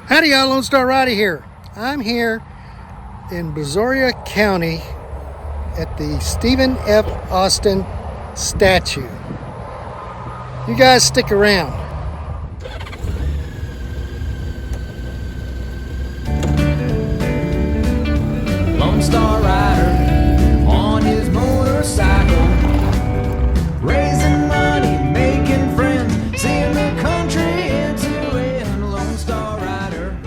Howdy y'all, Lone Star Rider here. I'm here in Brazoria County at the Stephen F. Austin statue. You guys stick around. Lone Star Rider on his motorcycle, raising money, making friends, seeing the country into it. Lone Star Rider.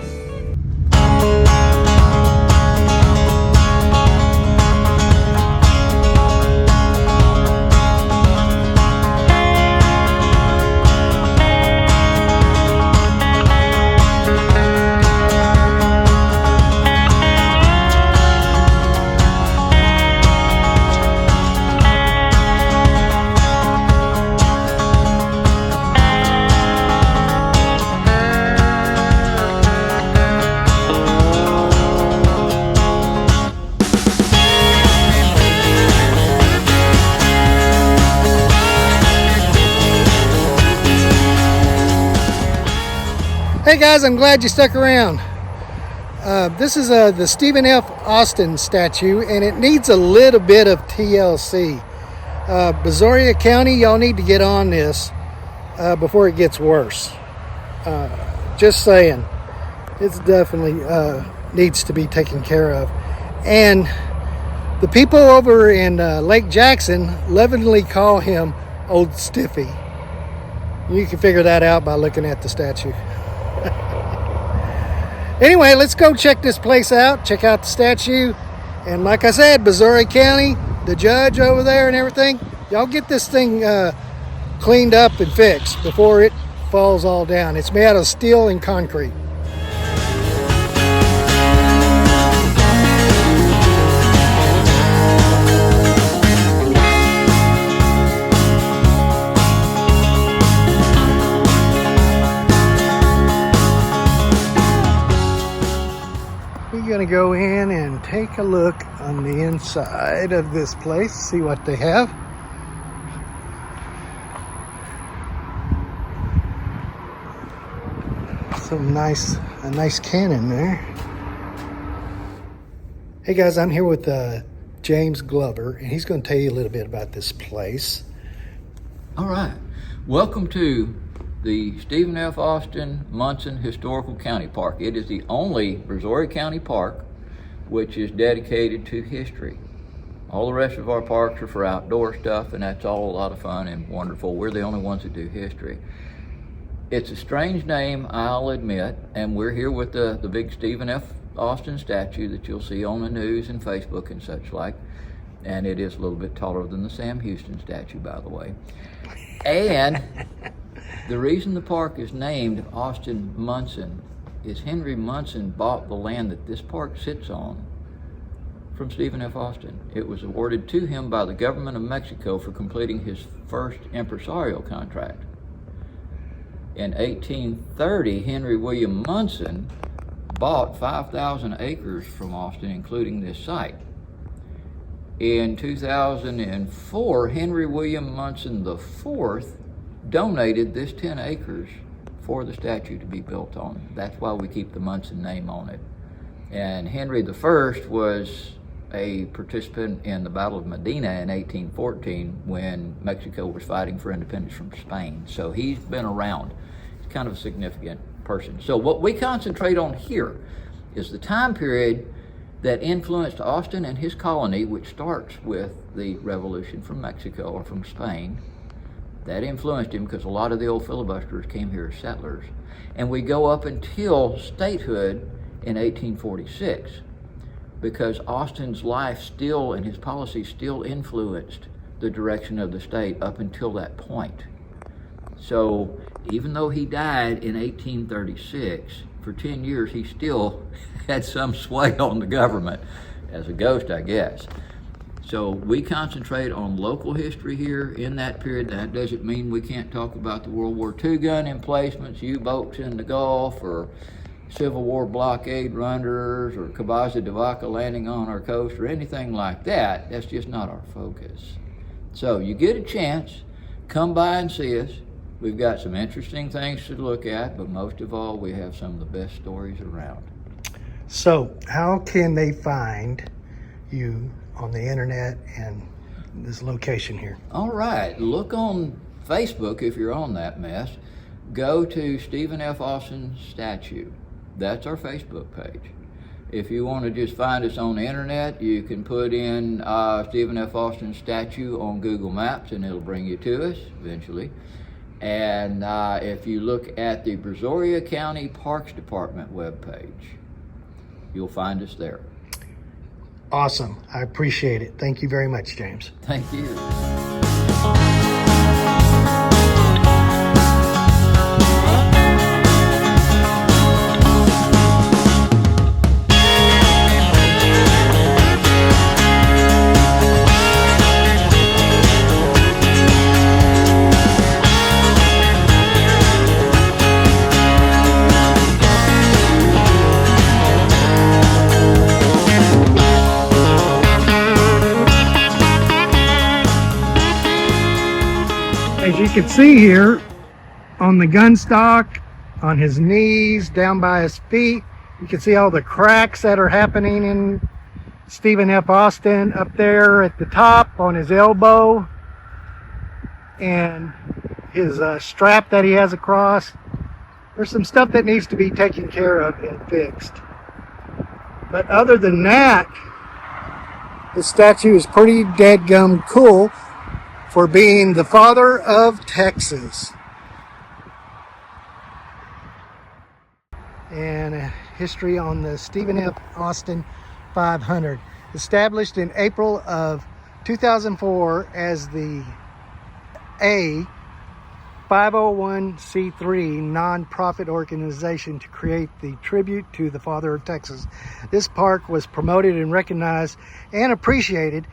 Hey guys, I'm glad you stuck around. This is the Stephen F. Austin statue, and it needs a little bit of TLC. Brazoria County, y'all need to get on this before it gets worse. Just saying, it's definitely needs to be taken care of. And the people over in Lake Jackson lovingly call him Old Stiffy. You can figure that out by looking at the statue. Anyway, let's go check this place out, check out the statue. And like I said, Brazoria County, the judge over there and everything, y'all get this thing cleaned up and fixed before it falls all down. It's made out of steel and concrete. We're going to go in and take a look on the inside of this place, see what they have. A nice cannon there. Hey guys, I'm here with James Glover, and he's going to tell you a little bit about this place. All right. Welcome to the Stephen F. Austin-Munson Historical County Park. It is the only Brazoria County park which is dedicated to history. All the rest of our parks are for outdoor stuff, and that's all a lot of fun and wonderful. We're the only ones that do history. It's a strange name, I'll admit, and we're here with the big Stephen F. Austin statue that you'll see on the news and Facebook and such like. And it is a little bit taller than the Sam Houston statue, by the way. And the reason the park is named Austin-Munson is Henry Munson bought the land that this park sits on from Stephen F. Austin. It was awarded to him by the government of Mexico for completing his first impresarial contract. In 1830, Henry William Munson bought 5,000 acres from Austin, including this site. In 2004, Henry William Munson IV donated this 10 acres for the statue to be built on. That's why we keep the Munson name on it. And Henry I was a participant in the Battle of Medina in 1814 when Mexico was fighting for independence from Spain. So he's been around. He's kind of a significant person. So what we concentrate on here is the time period that influenced Austin and his colony, which starts with the revolution from Mexico or from Spain. That influenced him because a lot of the old filibusters came here as settlers. And we go up until statehood in 1846 because Austin's life still and his policies still influenced the direction of the state up until that point. So even though he died in 1836, for 10 years he still had some sway on the government, as a ghost, I guess. So we concentrate on local history here in that period. That doesn't mean we can't talk about the World War II gun emplacements, U-boats in the Gulf, or Civil War blockade runners, or Cabeza de Vaca landing on our coast, or anything like that. That's just not our focus. So you get a chance, come by and see us. We've got some interesting things to look at, but most of all, we have some of the best stories around. So, how can they find you on the internet and this location here? All right, look on Facebook if you're on that mess. Go to Stephen F. Austin Statue. That's our Facebook page. If you want to just find us on the internet, you can put in Stephen F. Austin Statue on Google Maps and it'll bring you to us eventually. And if you look at the Brazoria County Parks Department webpage, you'll find us there. Awesome. I appreciate it. Thank you very much, James. Thank you. As you can see here, on the gun stock, on his knees, down by his feet, you can see all the cracks that are happening in Stephen F. Austin. Up there at the top on his elbow, and his strap that he has across. There's some stuff that needs to be taken care of and fixed. But other than that, the statue is pretty dadgum cool for being the father of Texas. And a history on the Stephen F. Austin 500. Established in April of 2004 as the A 501c3 nonprofit organization to create the tribute to the father of Texas. This park was promoted and recognized and appreciated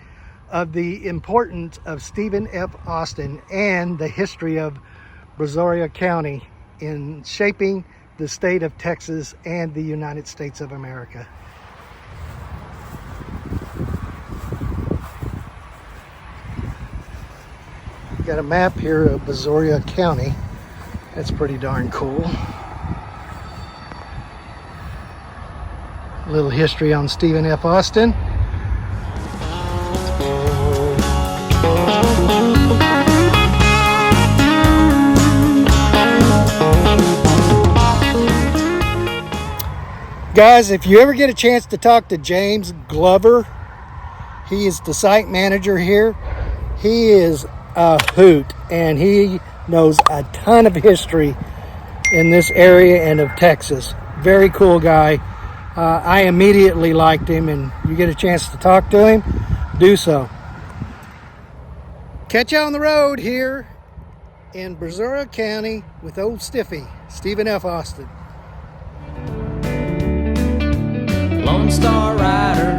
of the importance of Stephen F. Austin and the history of Brazoria County in shaping the state of Texas and the United States of America. Got a map here of Brazoria County. That's pretty darn cool. A little history on Stephen F. Austin. Guys, if you ever get a chance to talk to James Glover, he is the site manager here. He is a hoot, and he knows a ton of history in this area and of Texas. Very cool guy. I immediately liked him, and you get a chance to talk to him, do so. Catch you on the road here in Brazoria County with old Stiffy, Stephen F. Austin. Lone Star Rider